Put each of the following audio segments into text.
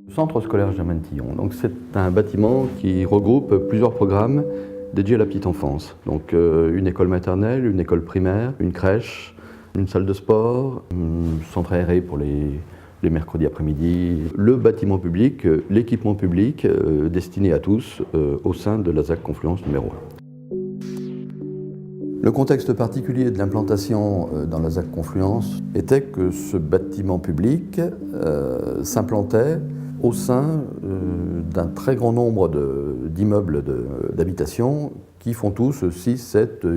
Centre scolaire Germaine Tillon. Donc c'est un bâtiment qui regroupe plusieurs programmes dédiés à la petite enfance. Donc une école maternelle, une école primaire, une crèche, une salle de sport, un centre aéré pour les mercredis après-midi, le bâtiment public, l'équipement public destiné à tous au sein de la ZAC Confluence numéro 1. Le contexte particulier de l'implantation dans la ZAC Confluence était que ce bâtiment public s'implantait au sein d'un très grand nombre d'immeubles d'habitation qui font tous 6, 7,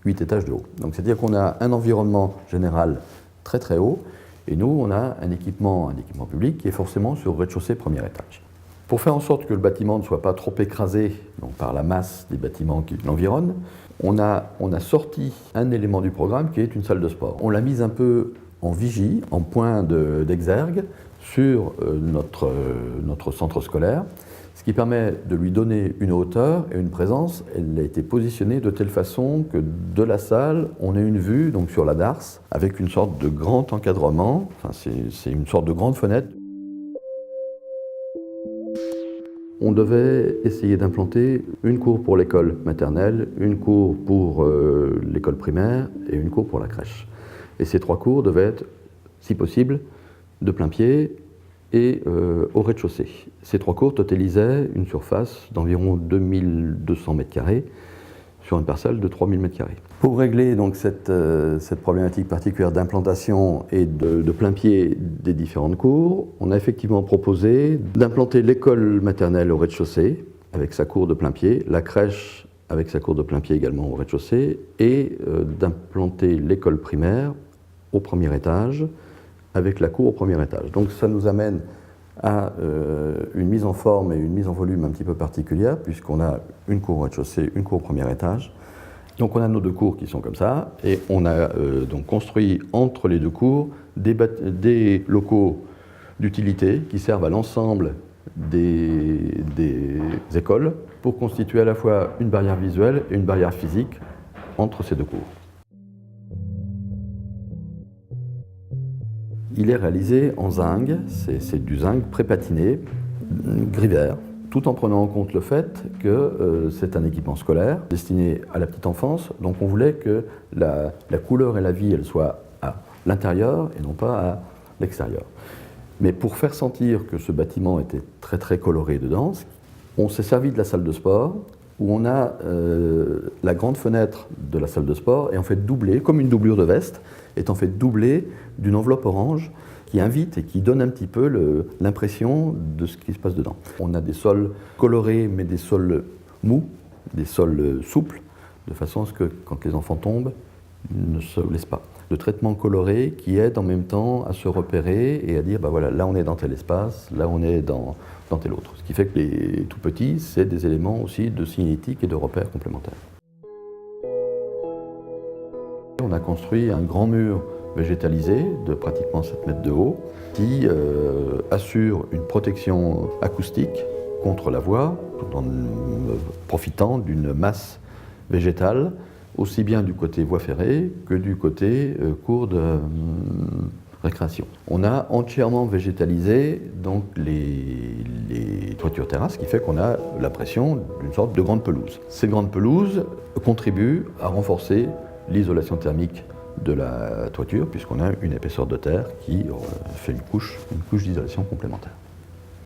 8 étages de haut. Donc c'est-à-dire qu'on a un environnement général très très haut et nous on a un équipement public qui est forcément sur le rez-de-chaussée premier étage. Pour faire en sorte que le bâtiment ne soit pas trop écrasé donc par la masse des bâtiments qui l'environnent, on a sorti un élément du programme qui est une salle de sport. On l'a mise un peu en vigie, en point d'exergue, sur notre centre scolaire, ce qui permet de lui donner une hauteur et une présence. Elle a été positionnée de telle façon que de la salle, on ait une vue donc sur la darse, avec une sorte de grand encadrement, enfin, c'est une sorte de grande fenêtre. On devait essayer d'implanter une cour pour l'école maternelle, une cour pour l'école primaire et une cour pour la crèche. Et ces 3 cours devaient être, si possible, de plein pied et au rez-de-chaussée. Ces 3 cours totalisaient une surface d'environ 2200 m² sur une parcelle de 3000 m². Pour régler donc cette problématique particulière d'implantation et de plein pied des différentes cours, on a effectivement proposé d'implanter l'école maternelle au rez-de-chaussée avec sa cour de plein pied, la crèche avec sa cour de plein pied également au rez-de-chaussée et d'implanter l'école primaire au premier étage avec la cour au premier étage. Donc ça nous amène à une mise en forme et une mise en volume un petit peu particulière puisqu'on a une cour au rez-de-chaussée, une cour au premier étage. Donc on a nos 2 cours qui sont comme ça et on a donc construit entre les 2 cours des locaux d'utilité qui servent à l'ensemble des écoles pour constituer à la fois une barrière visuelle et une barrière physique entre ces 2 cours. Il est réalisé en zinc, c'est du zinc pré-patiné, gris vert, tout en prenant en compte le fait que c'est un équipement scolaire destiné à la petite enfance, donc on voulait que la couleur et la vie elles soient à l'intérieur et non pas à l'extérieur. Mais pour faire sentir que ce bâtiment était très très coloré dedans, on s'est servi de la salle de sport où on a la grande fenêtre de la salle de sport est en fait doublée, comme une doublure de veste, est en fait doublée d'une enveloppe orange qui invite et qui donne un petit peu l'impression de ce qui se passe dedans. On a des sols colorés mais des sols mous, des sols souples, de façon à ce que quand les enfants tombent, ils ne se blessent pas. Le traitement coloré qui aide en même temps à se repérer et à dire bah voilà, là on est dans tel espace, là on est dans tel autre. Ce qui fait que les tout petits, c'est des éléments aussi de signalétique et de repères complémentaires. On a construit un grand mur végétalisé de pratiquement 7 mètres de haut qui assure une protection acoustique contre la voix tout en profitant d'une masse végétale aussi bien du côté voie ferrée que du côté cours de récréation. On a entièrement végétalisé donc les toitures terrasses, ce qui fait qu'on a l'impression d'une sorte de grande pelouse. Ces grandes pelouses contribuent à renforcer l'isolation thermique de la toiture puisqu'on a une épaisseur de terre qui fait une couche d'isolation complémentaire.